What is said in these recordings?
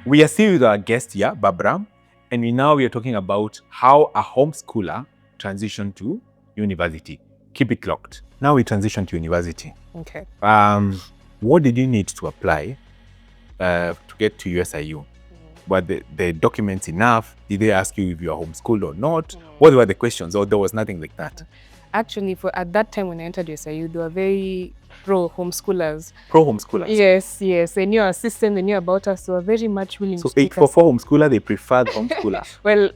We are still with our guest here, Barbara, and we are talking about how a homeschooler transitioned to university. Keep it locked. Now we transition to university. Okay. What did you need to apply to get to USIU? Were the documents enough? Did they ask you if you are homeschooled or not? What were the questions, or there was nothing like that? Actually, at that time when I entered USIU, they were very pro-homeschoolers. Pro-homeschoolers? Yes. They knew our system, they knew about us, so they were very much willing to take us. So 844 homeschooler, they preferred homeschooler? Well,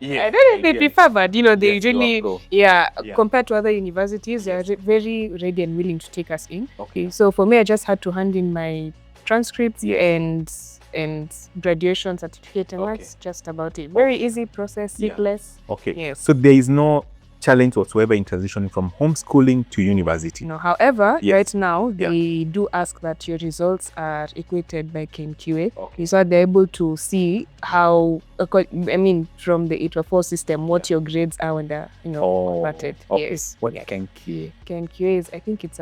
yeah, I don't know if they prefer, but they really, compared to other universities, they are very ready and willing to take us in. Okay. So for me, I just had to hand in my transcripts and graduation certificate, and that's just about it. Very easy process, seamless. Okay. Yes. So there is no challenge whatsoever in transitioning from homeschooling to university? No. However, right now, they do ask that your results are equated by KMQA. Okay. So they're able to see how, from the 844 system, what your grades are when they're, converted. Okay. Yes. What KMQA? KMQA is, I think it's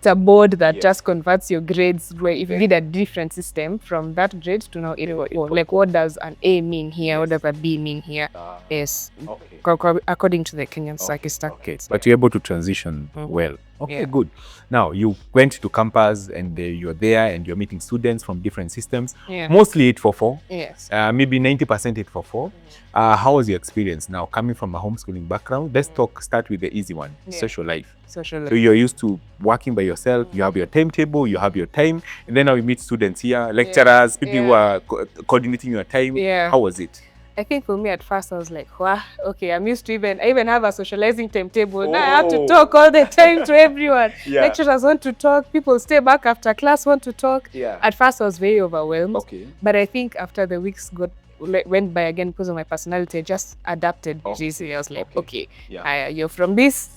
a board that just converts your grades, where if you did a different system from that grade to now 844. Like, what does an A mean here? What does a B mean here? Yes. Okay. According to the Kenyan statistics. Okay. But you're able to transition well. Okay, good. Now, you went to campus and you're there and you're meeting students from different systems. Yeah. Mostly 844. Yes. Maybe 90% 844. How was your experience now coming from a homeschooling background? Let's start with the easy one, social life. So you're used to working by yourself, you have your timetable, you have your time, and then now you meet students here, lecturers, people who are coordinating your time. Yeah. How was it? I think for me at first I was like, wow, okay, I'm used to I even have a socializing timetable. Now I have to talk all the time to everyone. Lecturers want to talk, people stay back after class want to talk. At first I was very overwhelmed. But I think after the weeks went by again, because of my personality, I just adapted. I was like, okay, you're from this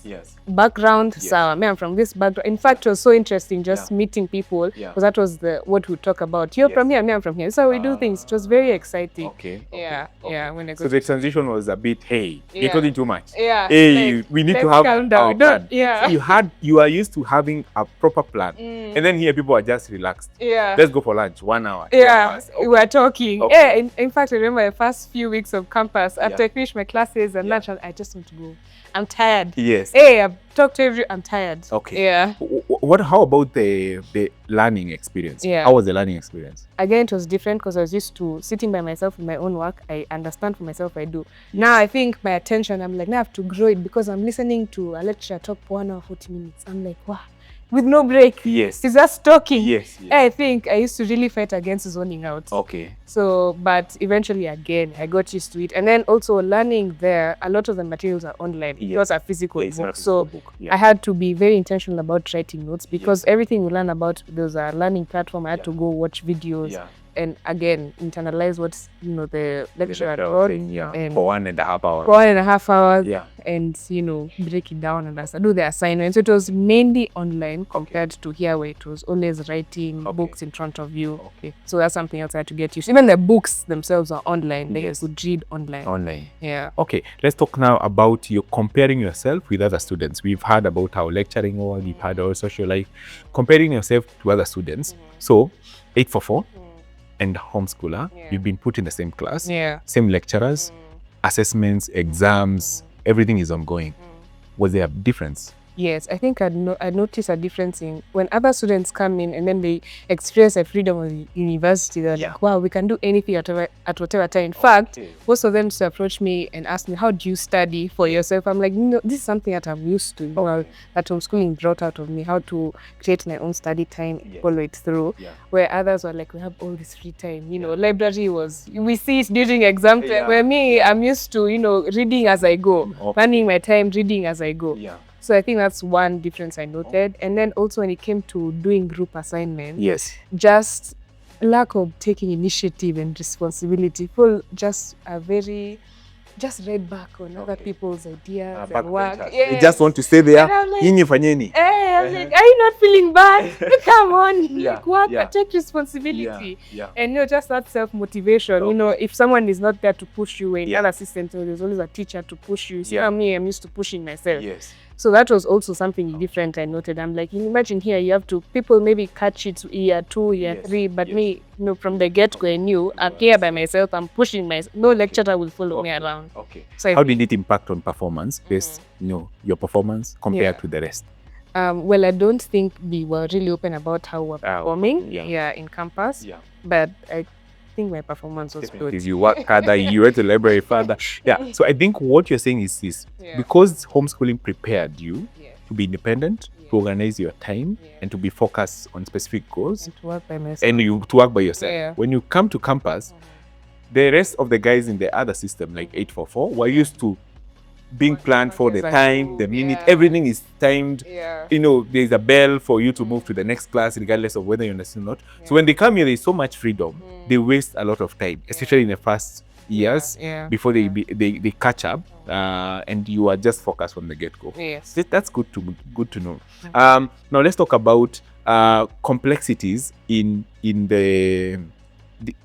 background, so me, I'm from this background. In fact, it was so interesting just meeting people, because that was what we talk about. You're from here, me, I'm from here. So we do things. It was very exciting. When I so the transition was a bit, you're talking too much. Hey, we need to have calm down. Our plan. So you are used to having a proper plan, and then here people are just relaxed. Let's go for lunch, 1 hour. We were talking. In fact, I remember the first few weeks of campus, after I finished my classes and lunch, I just want to go. I'm tired. Yes. I've talked to everyone. I'm tired. Okay. How about the learning experience? How was the learning experience? Again, it was different because I was used to sitting by myself in my own work. I understand for myself, I do. Now I think my attention, I'm like, now I have to grow it because I'm listening to a lecture talk for 1 hour, 40 minutes. I'm like, wow. With no break. Yes. It's just talking. Yes. I think I used to really fight against zoning out. Okay. So, but eventually again, I got used to it. And then also learning there, a lot of the materials are online. It was a physical book. So I had to be very intentional about writing notes because everything we learn about, there's a learning platform. I had to go watch videos. And again, internalize what the lecturer taught for 1.5 hours. For 1.5 hours, and break it down and do the assignments. So it was mainly online compared to here, where it was always writing books in front of you. So that's something else I had to get used to. Even the books themselves are online. They could read online. Yeah. Okay, let's talk now about you comparing yourself with other students. We've heard about how lecturing or we've heard our social life. Comparing yourself to other students. So 844. And homeschooler, you've been put in the same class, same lecturers, assessments, exams, everything is ongoing. Was there a difference? Yes, I think I'd noticed a difference in when other students come in and then they experience the freedom of the university. They're like, wow, we can do anything at whatever time. In fact, most of them used to approach me and ask me, how do you study for yourself? I'm like, no, this is something that I'm used to. That homeschooling brought out of me, how to create my own study time, follow it through. Where others were like, we have all this free time. Library we see it during exam time. Where me, I'm used to, reading as I go, planning my time, reading as I go. So I think that's one difference I noted. And then also when it came to doing group assignments, just lack of taking initiative and responsibility. People just read back on other people's ideas and work. They just want to stay there. And I'm like, I'm like, are you not feeling bad? Come on, Yeah, like work, yeah. take responsibility. Yeah. And just that self-motivation. If someone is not there to push you, when Yeah. an assistant, there's always a teacher to push you. See, Yeah. me, I'm used to pushing myself. Yes. So that was also something different I noted. I'm like, imagine here you have to, people maybe catch it year 2, year 3, but me, from the get-go, I knew I'm here by myself, I'm pushing myself. No lecturer will follow me around. Okay. So how did it impact on performance, based, your performance compared to the rest? Well, I don't think we were really open about how we're performing in campus. Yeah. But I think my performance was good. If you work harder, you went to the library further. Yeah. So I think what you're saying is this: because homeschooling prepared you to be independent, to organize your time, and to be focused on specific goals, and to work by myself. and to work by yourself. Yeah. When you come to campus, the rest of the guys in the other system, like 844, were used to being planned for the time, the minute, everything is timed. There's a bell for you to move to the next class, regardless of whether you understand or not. So when they come here, there's so much freedom. They waste a lot of time, especially in the first years, before they catch up, and you are just focused from the get-go. Yes. That's good to know. Now let's talk about complexities in the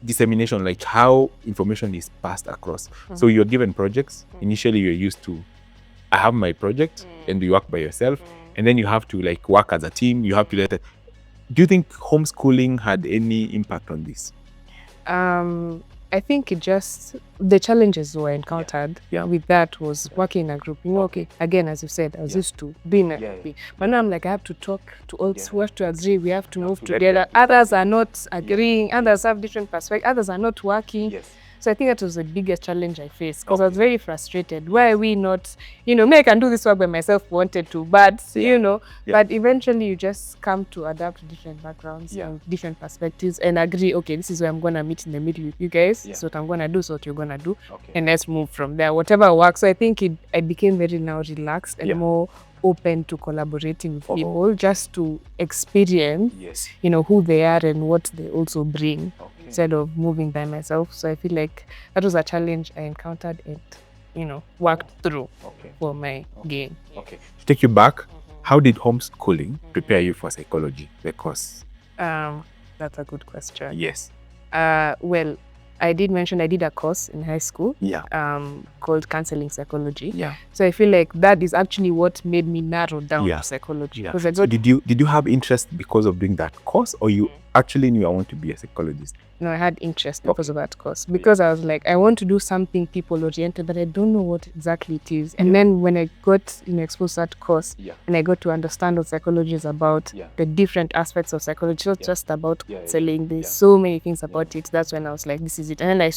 dissemination, like how information is passed across. So you're given projects. Initially, you're used to, I have my project, and you work by yourself, and then you have to like work as a team. You have to let it. Do you think homeschooling had any impact on this? I think the challenges were encountered with that was working in a group. Again, as you said, I was used to being in a group. But now I'm like, I have to talk to all, we have to agree, we have to move together. Others are not agreeing, others have different perspectives, others are not working. So I think that was the biggest challenge I faced, because I was very frustrated. Why are we not, me, I can do this work by myself, wanted to, but, but eventually you just come to adapt to different backgrounds and different perspectives and agree, okay, this is where I'm going to meet in the middle with you guys. So what I'm going to do, so what you're going to do. And let's move from there, whatever works. So I think I became very now relaxed and more open to collaborating with people, just to experience, who they are and what they also bring. Instead of moving by myself. So I feel like that was a challenge I encountered and, worked through for my gain. To take you back, how did homeschooling prepare you for psychology, the course? That's a good question. Yes. Well, I did mention I did a course in high school called counseling psychology. So I feel like that is actually what made me narrow down to psychology. So did you have interest because of doing that course, or you actually knew I want to be a psychologist? No, I had interest because of that course. Because I was like, I want to do something people-oriented, but I don't know what exactly it is. And then when I got exposed to that course, and I got to understand what psychology is about, the different aspects of psychology, not just about counseling, there's so many things about it. That's when I was like, this is it. And then I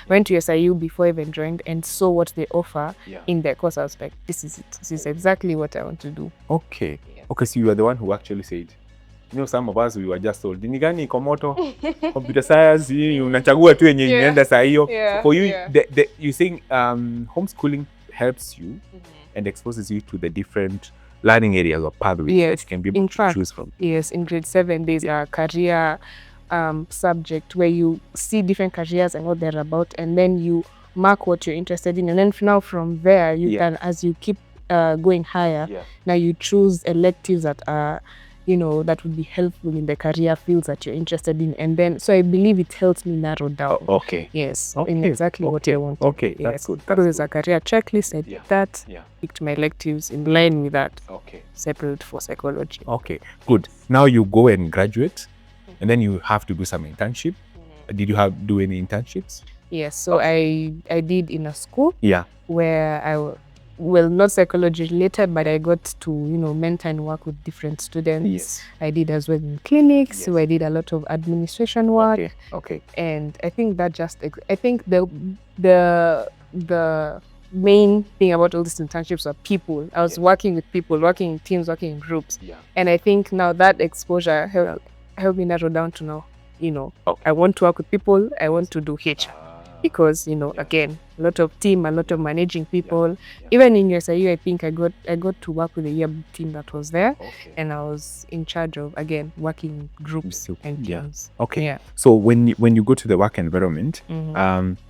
went to USIU before I even joined, and saw what they offer in their course. I was like, this is it. This is exactly what I want to do. Okay, so you are the one who actually said. Some of us, we were just told, ni gani iko moto, computer science, unachagua tu yenye inaenda saa hiyo. For you, you saying homeschooling helps you and exposes you to the different learning areas or pathways that you can be able to choose from. Yes, in grade 7, there's a career subject where you see different careers and what they're about, and then you mark what you're interested in. And then now from there, you can, as you keep going higher, now you choose electives that are that would be helpful in the career fields that you're interested in. And then, so I believe it helps me narrow down. Yes, in exactly what I want. That's good. That was a career checklist. I did that, picked my electives in line with that, separate for psychology. Good. Now you go and graduate, and then you have to do some internship. Did you do any internships? Yes, so I did in a school where well, not psychology related, but I got to, mentor and work with different students. I did as well in clinics, so I did a lot of administration work. And I think that I think the main thing about all these internships are people. I was working with people, working in teams, working in groups. And I think now that exposure helped me narrow down to now, I want to work with people, I want to do HR. Because, again, a lot of team, a lot of managing people. Even in USIU, I think I got to work with the yearbook team that was there. And I was in charge of, again, working groups and teams. So when you go to the work environment,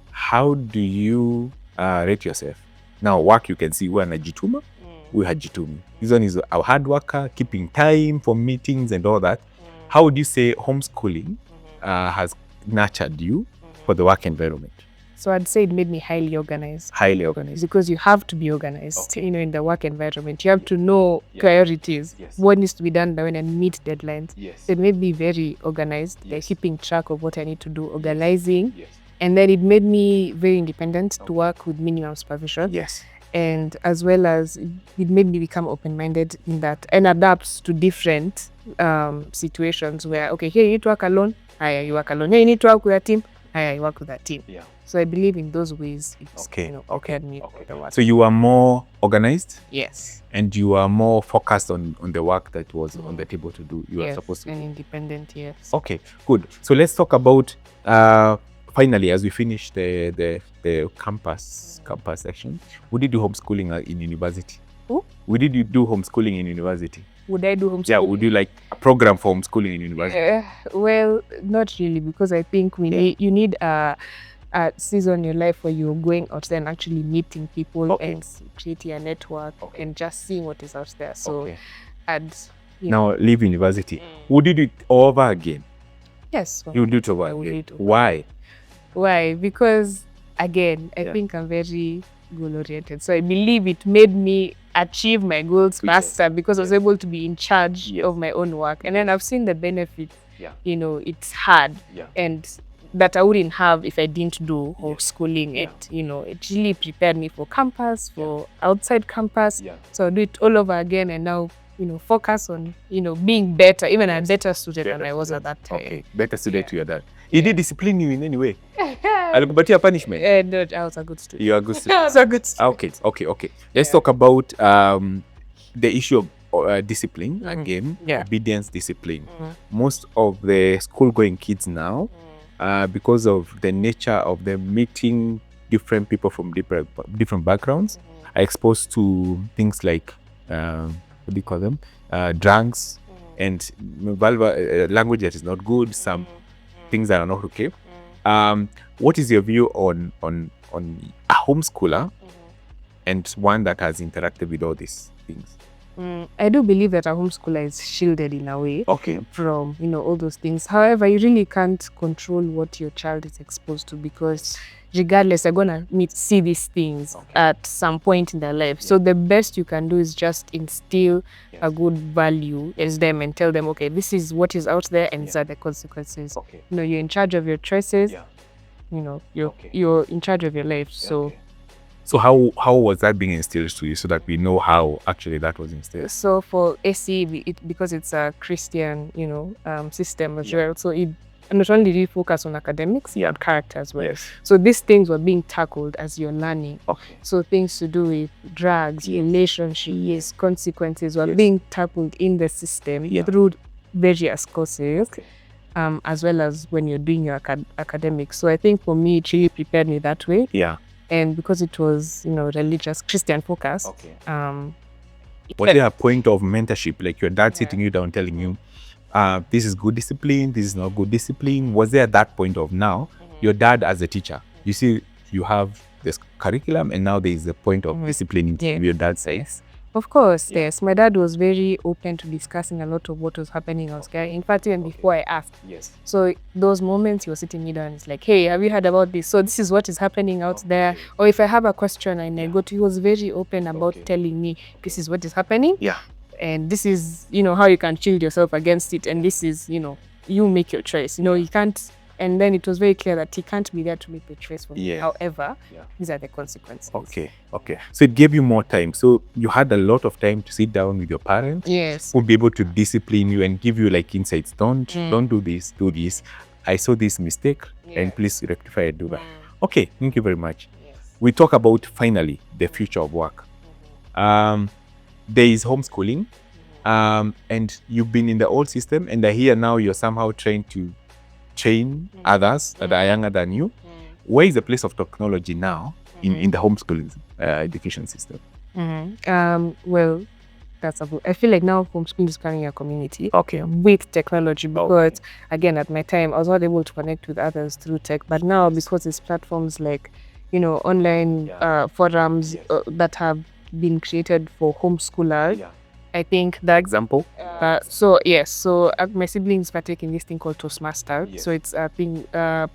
how do you rate yourself? Now, work, you can see, we're najituma. we had Jitumi. This one is our hard worker, keeping time for meetings and all that. How would you say homeschooling has nurtured you for the work environment? So I'd say it made me highly organized. Highly organized. Because you have to be organized, in the work environment. You have to know priorities, what needs to be done by when, and meet deadlines. So it made me very organized, like keeping track of what I need to do, organizing. And then it made me very independent to work with minimum supervision. And as well as it made me become open-minded in that, and adapt to different situations where, okay, here you need to work alone, you work alone. Here you need to work with a team, you work with a team. So I believe in those ways it's prepared me for the work. So you are more organized? Yes. And you are more focused on the work that was on the table to do. You are supposed to and do. Independent, yes. Okay, good. So let's talk about finally, as we finish the campus section, would you do homeschooling in university? Would you do homeschooling in university? Would I do homeschooling? Yeah, would you like a program for homeschooling in university? Well, not really, because I think you need a season in your life where you're going out there and actually meeting people and creating a network and just seeing what is out there. So now leave university. Would you do it over again? Yes. You would do it over again. Why? Why? Because again, I think I'm very goal oriented. So I believe it made me achieve my goals faster because I was able to be in charge of my own work. And then I've seen the benefits. It's hard and that I wouldn't have if I didn't do homeschooling. It really prepared me for campus, for outside campus. So I'll do it all over again and now, focus on, being better, even a better student than I was at that time. Okay, better student you are that. He did discipline you in any way? But your punishment? No, I was a good student. You are a good student. I was a good student. Okay. Let's talk about the issue of discipline again. Obedience, discipline. Most of the school-going kids now, because of the nature of them meeting different people from different backgrounds, are exposed to things like what do you call them? Drugs and language that is not good. Some things that are not okay. What is your view on a homeschooler and one that has interacted with all these things? I do believe that a homeschooler is shielded in a way from all those things. However, you really can't control what your child is exposed to because regardless, they're gonna see these things at some point in their life. So the best you can do is just instill a good value in them and tell them, okay, this is what is out there and these are the consequences. You're in charge of your choices. You're in charge of your life. So how was that being instilled to you so that we know how actually that was instilled? So for AC, because it's a Christian, system as well. So it not only did focus on academics, but character as well. So these things were being tackled as you're learning. So things to do with drugs, relationships, consequences were being tackled in the system through various courses, as well as when you're doing your academics. So I think for me, it really prepared me that way. And because it was, religious, Christian focus. Was there a point of mentorship, like your dad sitting you down telling you, this is good discipline, this is not good discipline? Was there that point of now, your dad as a teacher, you see, you have this curriculum and now there is a point of discipline your dad says? Of course, yes. My dad was very open to discussing a lot of what was happening out there. In fact, even before I asked. So those moments he was sitting me down and it's like, hey, have you heard about this? So this is what is happening out there. Or if I have a question and I go to, he was very open about telling me this is what is happening. And this is, how you can shield yourself against it. And this is, you make your choice. You can't. And then it was very clear that he can't be there to make the choice for me. However, these are the consequences. Okay. So it gave you more time. So you had a lot of time to sit down with your parents. Yes. Who would be able to discipline you and give you like insights. Don't do this, do this. I saw this mistake and please rectify it, do that. Okay, thank you very much. We talk about finally the future of work. There is homeschooling and you've been in the old system and I hear now you're somehow trying to train others that are younger than you. Where is the place of technology now in the homeschooling education system? Well, I feel like now homeschooling is carrying a community with technology because again, at my time, I was not able to connect with others through tech, but now because it's platforms like, online forums that have been created for homeschoolers. Yeah. I think that Example? my siblings partake in this thing called Toastmasters. Yes. So it's a thing,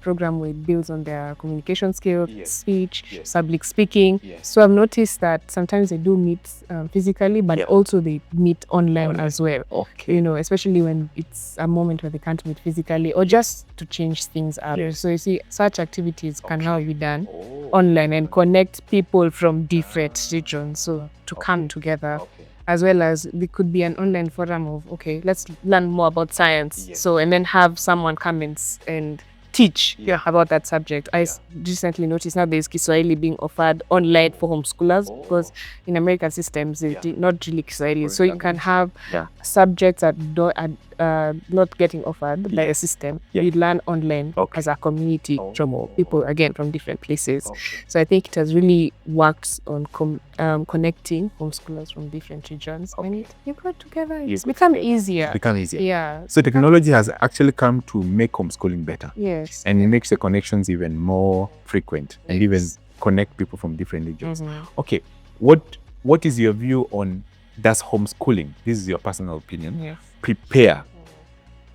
program where it builds on their communication skills, Yes. speech, Yes. public speaking. Yes. So I've noticed that sometimes they do meet physically, but Yeah. also they meet online as well. Okay. You know, especially when it's a moment where they can't meet physically or just to change things up. Yes. So you see, such activities can now be done Oh. online and connect people from different regions, so to come together. Okay. As well as there could be an online forum of, okay, let's learn more about science. Yes. So, and then have someone come and teach Yeah. about that subject. I recently noticed now there's Kiswahili being offered online for homeschoolers because in American systems, it's not really Kiswahili. So you can have subjects that are not getting offered by a system. You learn online as a community from people, again, from different places. So I think it has really worked on connecting homeschoolers from different regions. And you go together, it's become easier. Yeah. So technology has actually come to make homeschooling better. Yes. And it makes the connections even more frequent and even connect people from different regions. Okay, what is your view on, does homeschooling, this is your personal opinion, prepare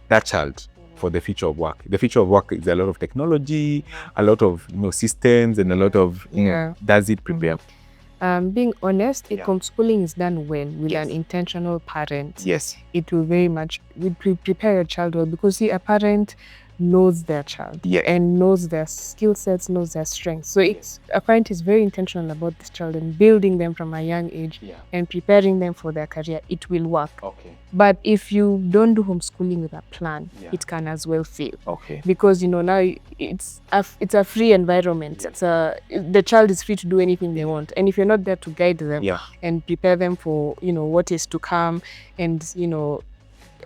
that child for the future of work? The future of work is a lot of technology, a lot of systems, and a lot of does it prepare? Being honest, if homeschooling is done well with an intentional parent, it will very much prepare your child well, because see, a parent knows their child and knows their skill sets, knows their strengths. So it's a parent is very intentional about this child and building them from a young age and preparing them for their career. It will work. But if you don't do homeschooling with a plan, it can as well fail. Because now it's a free environment. The child is free to do anything they want, and if you're not there to guide them and prepare them for what is to come and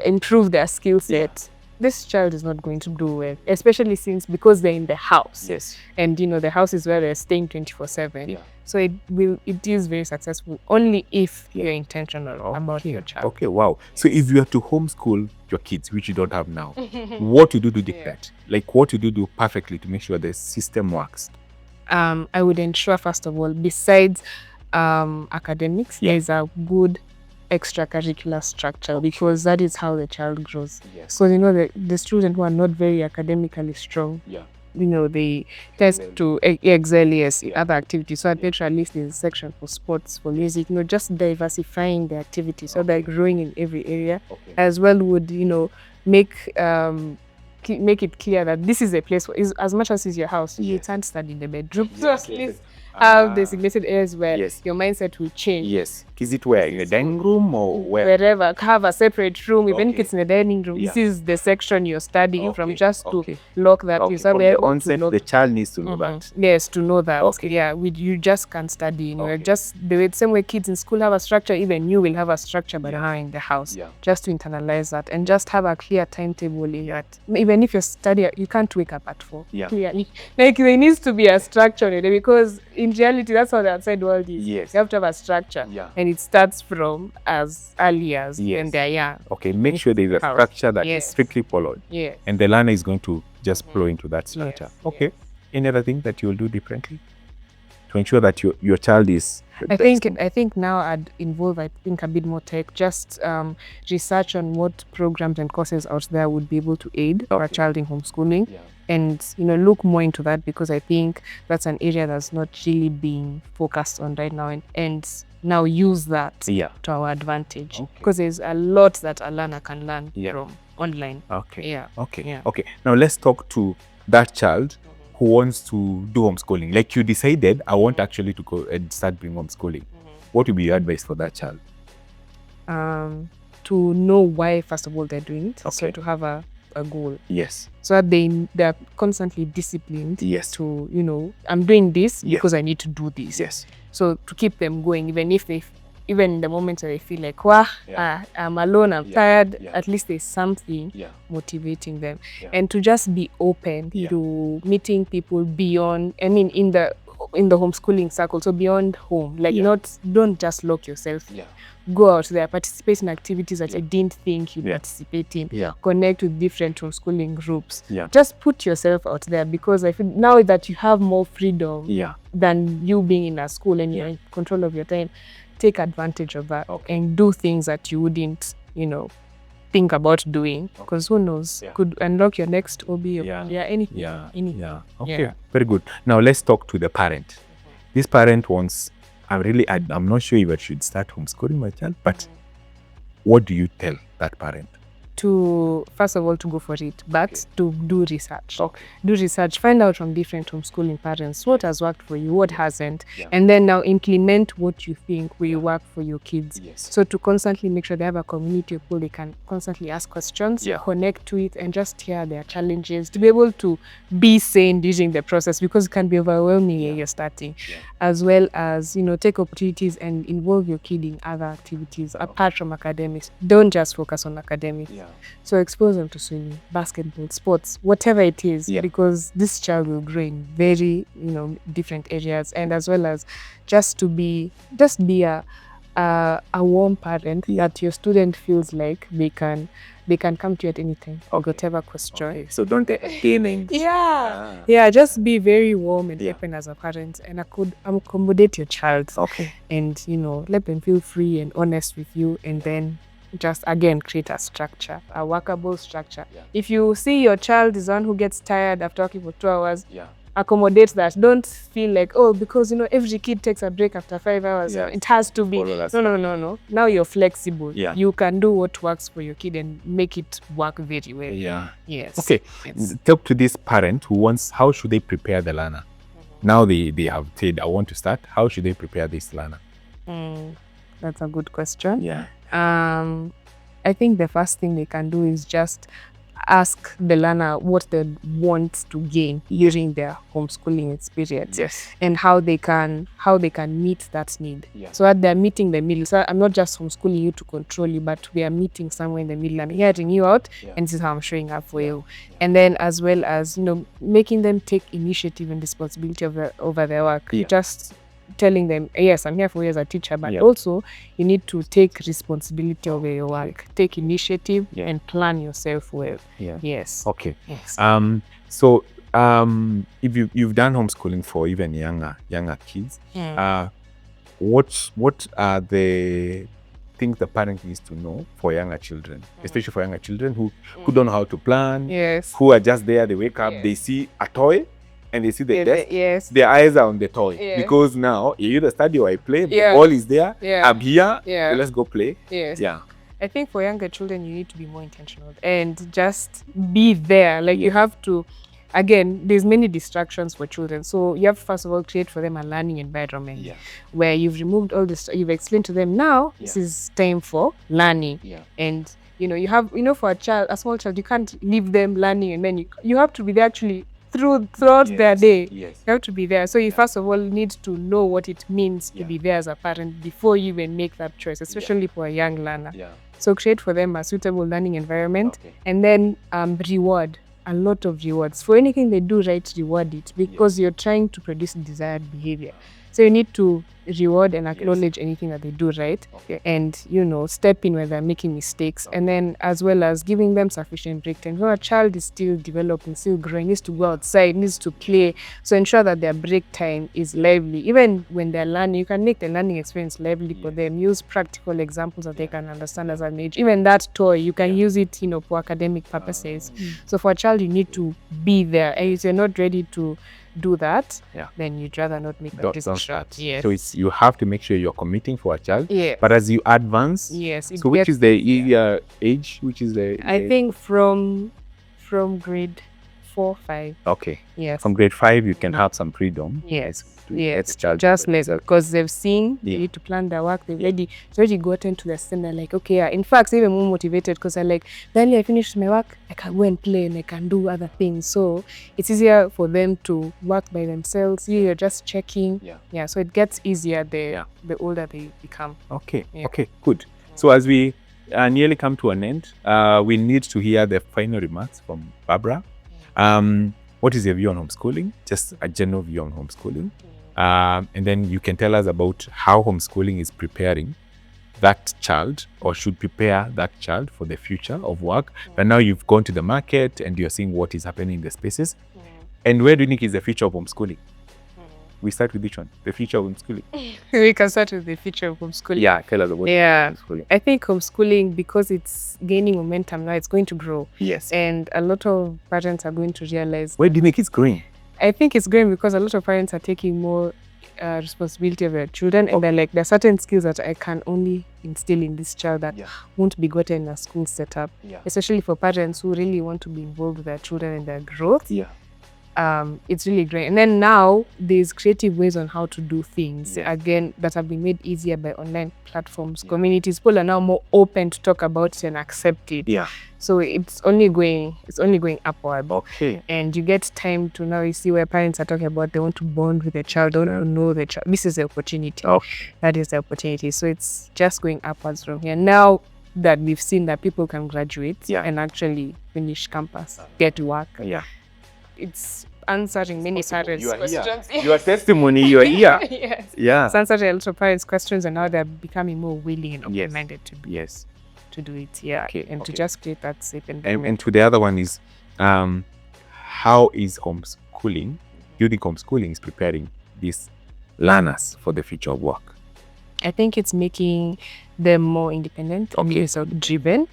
improve their skill set, this child is not going to do well, especially because they're in the house. And the house is where they're staying 24/7. So it is very successful only if you're intentional about your child. Okay, wow. So if you are to homeschool your kids, which you don't have now, what would you do different? Like, what would you do perfectly to make sure the system works? I would ensure, first of all, besides academics, there is a good extracurricular structure, because that is how the child grows. So the students who are not very academically strong, they test to excel in other activities. So I'd make sure at least there's a section for sports, for music, just diversifying the activities so they're growing in every area. As well would make it clear that this is a place for, as much as is your house, you can't study in the bedroom. So at least have designated areas where your mindset will change. Is it where? In the dining room or where? Wherever. Have a separate room, even if it's in the dining room. This is the section you're studying from, just to lock that. From the onset, the child needs to know that. Yes, to know that. You just can't study. Just the same way kids in school have a structure, even you will have a structure by now in the house. Just to internalize that and just have a clear timetable in that. Even if you're studying, you can't wake up at 4. Clearly. Like, there needs to be a structure in it, because in reality, that's how the outside world is. You have to have a structure. And it starts from as early as when they're young. Okay, make sure there's a structure that is strictly followed. And the learner is going to just flow into that structure. Okay. Any other thing that you'll do differently to ensure that your child is I think now I'd involve a bit more tech, just research on what programs and courses out there would be able to aid our child in homeschooling. And look more into that, because I think that's an area that's not really being focused on right now, and now use that to our advantage, because there's a lot that a learner can learn from online. Okay. Now let's talk to that child who wants to do homeschooling. Like, you decided, I want actually to go and start doing homeschooling. What would be your advice for that child? To know why, first of all, they're doing it. So to have a goal. So that they're constantly disciplined to, I'm doing this because I need to do this. So to keep them going, even in the moments where they feel like, I'm alone, I'm tired, at least there's something motivating them. And to just be open to meeting people beyond, in the homeschooling circle, so beyond home. Like, don't just lock yourself. Go out there, participate in activities that you didn't think you'd participate in. Connect with different homeschooling groups. Just put yourself out there, because I feel now that you have more freedom than you being in a school and you're in control of your time, take advantage of that and do things that you wouldn't, think about doing, because who knows, could unlock your next hobby or anything. Anything. Okay, very good. Now let's talk to the parent. This parent wants, I'm not sure if I should start homeschooling my child, but what do you tell that parent? To, first of all, to go for it, but to do research. Do research, find out from different homeschooling parents what has worked for you, what hasn't, and then now implement what you think will work for your kids. So to constantly make sure they have a community of people they can constantly ask questions, connect to it, and just hear their challenges, to be able to be sane during the process, because it can be overwhelming when you're starting, as well as, take opportunities and involve your kid in other activities apart from academics. Don't just focus on academics. So expose them to swimming, basketball, sports, whatever it is, because this child will grow in very, different areas, and as well as just be a warm parent that your student feels like they can come to you at any time or whatever question. So don't entertain. Just be very warm and open as a parent, and I could accommodate your child. And let them feel free and honest with you, and then just again create a structure, a workable structure. If you see your child is one who gets tired after working for 2 hours, accommodate that. Don't feel like, because every kid takes a break after 5 hours. It has to be. No. Now you're flexible. You can do what works for your kid and make it work very well. Yes. Okay. Talk to this parent who wants, how should they prepare the learner? Now they have said, I want to start. How should they prepare this learner? That's a good question. I think the first thing they can do is just ask the learner what they want to gain during their homeschooling experience, and how they can meet that need. So that they're meeting the middle. So I'm not just homeschooling you to control you, but we are meeting somewhere in the middle. I'm hearing you out, and this is how I'm showing up for you. And then as well as making them take initiative and responsibility over their work. Just telling them, yes, I'm here for you as a teacher, but also you need to take responsibility over your work, take initiative, and plan yourself well. Yes. Okay. Yes. So if you've done homeschooling for even younger kids, what are the things the parent needs to know for younger children, especially for younger children who don't know how to plan, who are just there, they wake up, they see a toy, and they see the desk, their eyes are on the toy. Because now, you either study or I play, the ball is there, I'm here, so let's go play. I think for younger children, you need to be more intentional and just be there. Like you have to, again, there's many distractions for children. So you have to, first of all, create for them a learning environment where you've removed all this, you've explained to them, now this is time for learning. And, you have, for a small child, you can't leave them learning, and then you have to be there actually throughout their day. You have to be there. So you first of all need to know what it means to be there as a parent before you even make that choice, especially for a young learner. So create for them a suitable learning environment, and then reward. A lot of rewards. For anything they do right, reward it, because you're trying to produce desired behavior. So you need to reward and acknowledge anything that they do right, and step in when they're making mistakes, and then as well as giving them sufficient break time. When a child is still developing, still growing, needs to go outside, needs to play, so ensure that their break time is lively. Even when they're learning, you can make the learning experience lively for them. Use practical examples that they can understand as an age. Even that toy, you can use it for academic purposes. So for a child, you need to be there, and if you're not ready to do that, then you'd rather not make that decision. So you have to make sure you're committing for a child. But as you advance, so which is the age? Which is the I think from grade 4, 5. Okay. From grade 5, you can have some freedom. Just less, because they've seen they need to plan their work. They've already gotten to the standard, like, okay, in fact, even more motivated, because I then I finished my work, I can go and play and I can do other things. So it's easier for them to work by themselves. You're just checking. So it gets easier the older they become. Okay, good. So as we nearly come to an end, we need to hear the final remarks from Barbara. What is your view on homeschooling? Just a general view on homeschooling. And then you can tell us about how homeschooling is preparing that child, or should prepare that child for the future of work. But now you've gone to the market and you're seeing what is happening in the spaces. And where do you think is the future of homeschooling? We start with which one? The future of homeschooling. We can start with the future of homeschooling. Yeah, tell us about homeschooling. I think homeschooling, because it's gaining momentum now, it's going to grow. Yes. And a lot of parents are going to realize. Where do you think it's growing? I think it's growing because a lot of parents are taking more responsibility of their children, and they're like, there are certain skills that I can only instill in this child that won't be gotten in a school setup. Especially for parents who really want to be involved with their children and their growth. It's really great. And then now there's creative ways on how to do things again that have been made easier by online platforms, communities. People are now more open to talk about it and accept it. So it's only going upward. Okay. And you get time to now, you see where parents are talking about they want to bond with the child, they want to know the child. This is the opportunity. That is the opportunity. So it's just going upwards from here. Now that we've seen that people can graduate and actually finish campus, get to work. It's answering many parents' questions. Your testimony, you are here. It's answering a lot of parents' questions, and now they're becoming more willing and open-minded to do it. To just create that safe environment. And to the other one is, how is homeschooling? Do you think homeschooling is preparing these learners for the future of work? I think it's making them more independent, result-driven.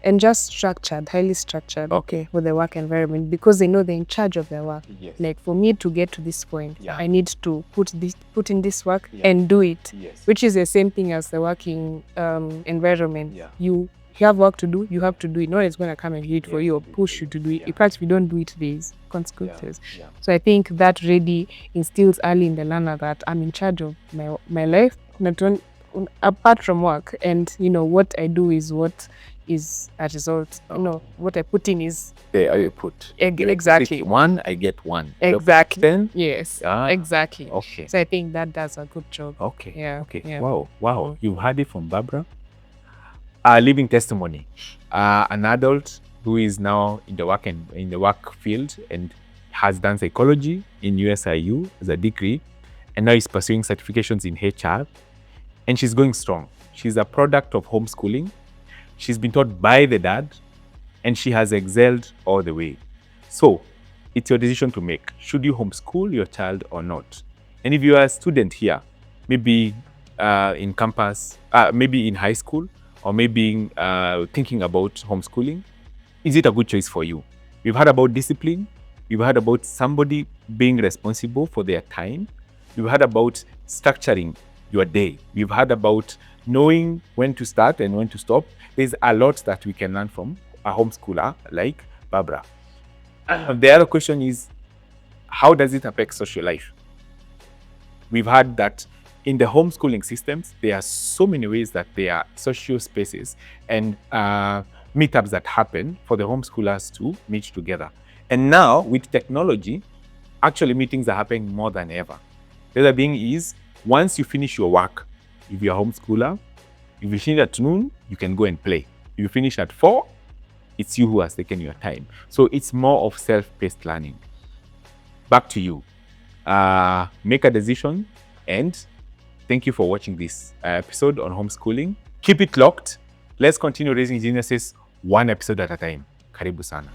And just structured, highly structured for the work environment, because they know they're in charge of their work. Like, for me to get to this point, I need to put in this work and do it, which is the same thing as the working environment. You have work to do, you have to do it. No one is going to come and do it for you or push you to do it. In fact, if you don't do it, there's consequences. So I think that really instills early in the learner that I'm in charge of my life, apart from work, and what I do is what is a result. What I put in is I put exactly one, I get one. Exactly. Then exactly. Okay. So I think that does a good job. Okay. Wow. You've heard it from Barbara. Living testimony. An adult who is now in the work field and has done psychology in USIU as a degree, and now is pursuing certifications in HR, and she's going strong. She's a product of homeschooling. She's been taught by the dad, and she has excelled all the way. So it's your decision to make. Should you homeschool your child or not? And if you are a student here, maybe in campus, maybe in high school, or maybe thinking about homeschooling, is it a good choice for you? We've heard about discipline. We've heard about somebody being responsible for their time. We've heard about structuring your day. We've heard about knowing when to start and when to stop. There's a lot that we can learn from a homeschooler like Barbara. The other question is, how does it affect social life? We've heard that in the homeschooling systems, there are so many ways that there are social spaces and meetups that happen for the homeschoolers to meet together. And now, with technology, actually meetings are happening more than ever. The other thing is, once you finish your work, if you're a homeschooler, if you finish at noon, you can go and play. If you finish at 4, it's you who has taken your time. So it's more of self-paced learning. Back to you. Make a decision, and thank you for watching this episode on homeschooling. Keep it locked. Let's continue raising geniuses one episode at a time. Karibu sana.